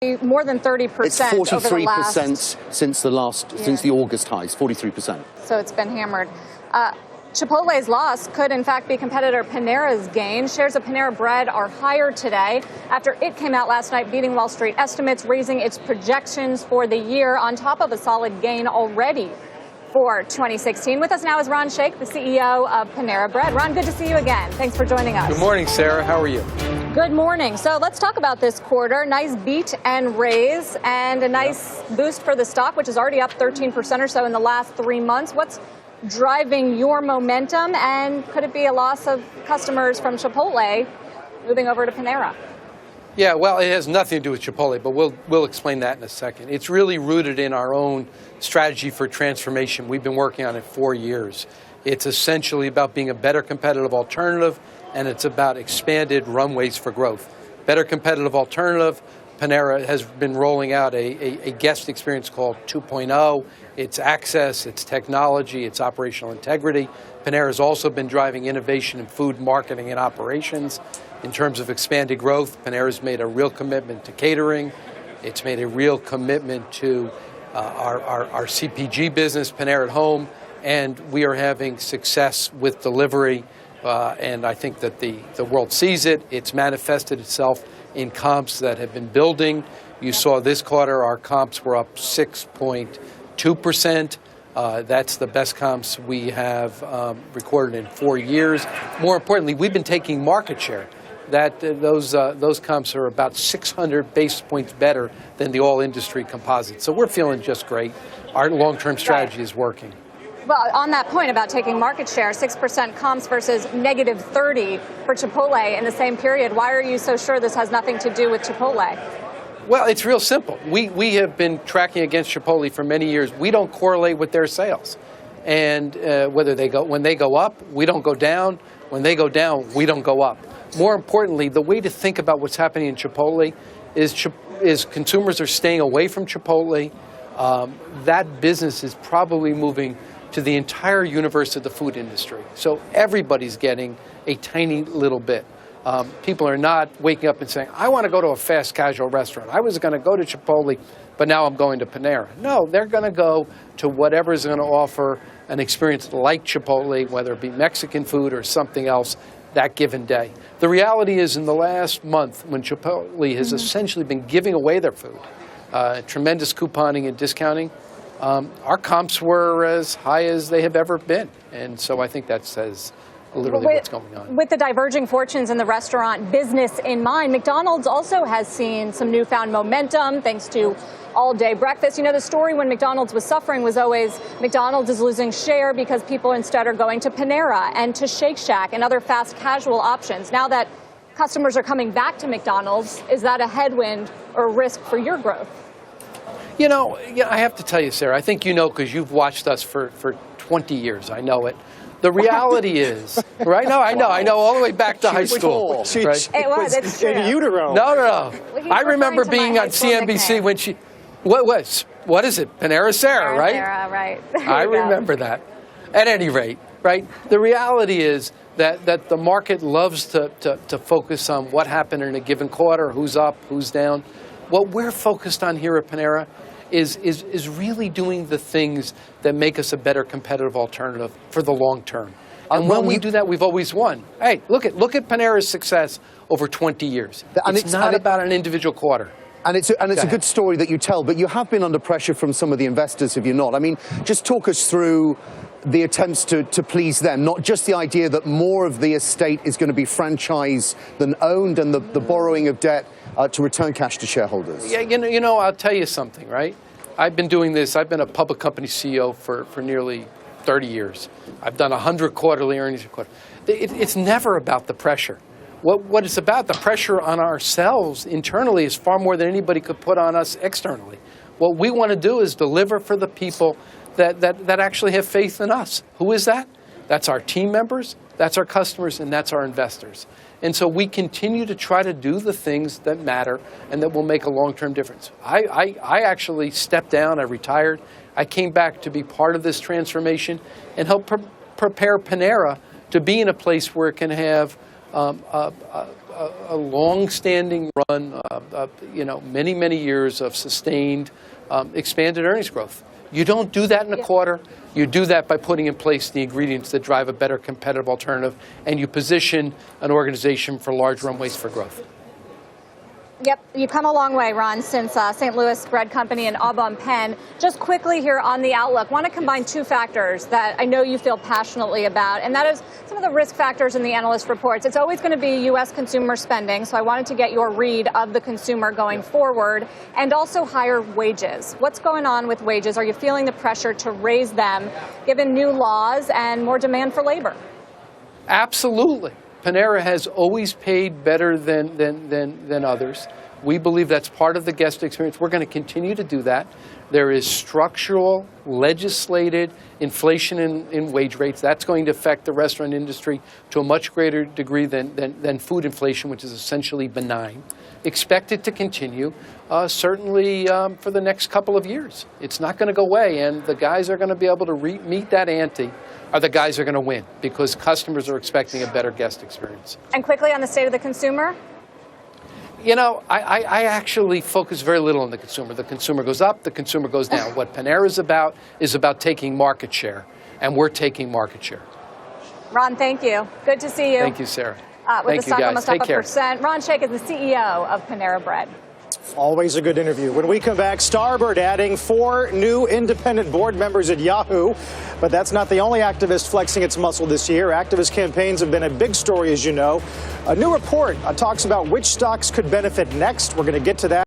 more than 30%. It's 43% since the since the August highs, 43%. So it's been hammered. Chipotle's loss could, in fact, be competitor Panera's gain. Shares of Panera Bread are higher today after it came out last night beating Wall Street estimates, raising its projections for the year on top of a solid gain already for 2016. With us now is Ron Shaich, the CEO of Panera Bread. Ron, good to see you again. Thanks for joining us. Good morning, Sarah. How are you? Good morning. So let's talk about this quarter. Nice beat and raise and a nice boost for the stock, which is already up 13% or so in the last 3 months. What's driving your momentum, and could it be a loss of customers from Chipotle moving over to Panera? Yeah, well, it has nothing to do with Chipotle, but we'll explain that in a second. It's really rooted in our own strategy for transformation. We've been working on it 4 years. It's essentially about being a better competitive alternative, and it's about expanded runways for growth. Better competitive alternative. Panera has been rolling out a guest experience called 2.0. It's access, it's technology, it's operational integrity. Panera has also been driving innovation in food marketing and operations. In terms of expanded growth, Panera has made a real commitment to catering. It's made a real commitment to our CPG business, Panera at Home, and we are having success with delivery. And I think that the world sees it. It's manifested itself in comps that have been building. You saw this quarter, our comps were up 6.2%. That's the best comps we have recorded in 4 years. More importantly, we've been taking market share. Those comps are about 600 basis points better than the all-industry composite. So we're feeling just great. Our long-term strategy is working. Well, on that point about taking market share, 6% comps versus negative 30 for Chipotle in the same period. Why are you so sure this has nothing to do with Chipotle? Well, it's real simple. We have been tracking against Chipotle for many years. We don't correlate with their sales. And when they go up, we don't go down. When they go down, we don't go up. More importantly, the way to think about what's happening in Chipotle is consumers are staying away from Chipotle. That business is probably moving to the entire universe of the food industry. So everybody's getting a tiny little bit. People are not waking up and saying, I want to go to a fast casual restaurant. I was going to go to Chipotle, but now I'm going to Panera. No, they're going to go to whatever is going to offer an experience like Chipotle, whether it be Mexican food or something else, that given day. The reality is in the last month, when Chipotle has essentially been giving away their food, tremendous couponing and discounting, our comps were as high as they have ever been. And so I think that says literally what's going on. With the diverging fortunes in the restaurant business in mind, McDonald's also has seen some newfound momentum thanks to all-day breakfast. You know, the story when McDonald's was suffering was always McDonald's is losing share because people instead are going to Panera and to Shake Shack and other fast casual options. Now that customers are coming back to McDonald's, is that a headwind or risk for your growth? You know, I have to tell you, Sarah, I think you know because you've watched us for 20 years. I know it. The reality is, right? No, I know all the way back to high school. Right? It was, it's true. In utero. No. Well, I remember being on CNBC when she, what is it? Panera Sarah, right? Sarah, right. I remember that. At any rate, right? The reality is that the market loves to focus on what happened in a given quarter, who's up, who's down. What we're focused on here at Panera is really doing the things that make us a better competitive alternative for the long term. And when we do that, we've always won. Hey, look at Panera's success over 20 years. It's not about an individual quarter. And it's a good story that you tell, but you have been under pressure from some of the investors, have you not? I mean, just talk us through the attempts to please them, not just the idea that more of the estate is going to be franchise than owned and the borrowing of debt to return cash to shareholders. Yeah, you know, I'll tell you something, right? I've been doing this. I've been a public company CEO for nearly 30 years. I've done 100 quarterly earnings. It's never about the pressure. What it's about, the pressure on ourselves internally is far more than anybody could put on us externally. What we want to do is deliver for the people that actually have faith in us. Who is that? That's our team members, that's our customers, and that's our investors. And so we continue to try to do the things that matter and that will make a long-term difference. I actually stepped down, I retired. I came back to be part of this transformation and help prepare Panera to be in a place where it can have a long-standing run, many, many years of sustained expanded earnings growth. You don't do that in a quarter. You do that by putting in place the ingredients that drive a better competitive alternative, and you position an organization for large runways for growth. Yep, you've come a long way, Ron, since St. Louis Bread Company and Au Bon Pain. Just quickly here on the outlook, want to combine two factors that I know you feel passionately about, and that is some of the risk factors in the analyst reports. It's always going to be U.S. consumer spending, so I wanted to get your read of the consumer going forward, and also higher wages. What's going on with wages? Are you feeling the pressure to raise them, given new laws and more demand for labor? Absolutely. Panera has always paid better than others. We believe that's part of the guest experience. We're going to continue to do that. There is structural, legislated inflation in wage rates. That's going to affect the restaurant industry to a much greater degree than food inflation, which is essentially benign. Expect it to continue, certainly for the next couple of years. It's not going to go away, and the guys are going to be able to meet that ante. Are the guys are going to win because customers are expecting a better guest experience. And quickly on the state of the consumer? You know, I actually focus very little on the consumer. The consumer goes up, the consumer goes down. What Panera is about taking market share, and we're taking market share. Ron, thank you. Good to see you. Thank you, Sarah. With Thank the stock you, guys. almost up Take care. 1%. Ron Shaich is the CEO of Panera Bread. Always a good interview. When we come back, Starboard adding 4 new independent board members at Yahoo. But that's not the only activist flexing its muscle this year. Activist campaigns have been a big story, as you know. A new report talks about which stocks could benefit next. We're going to get to that.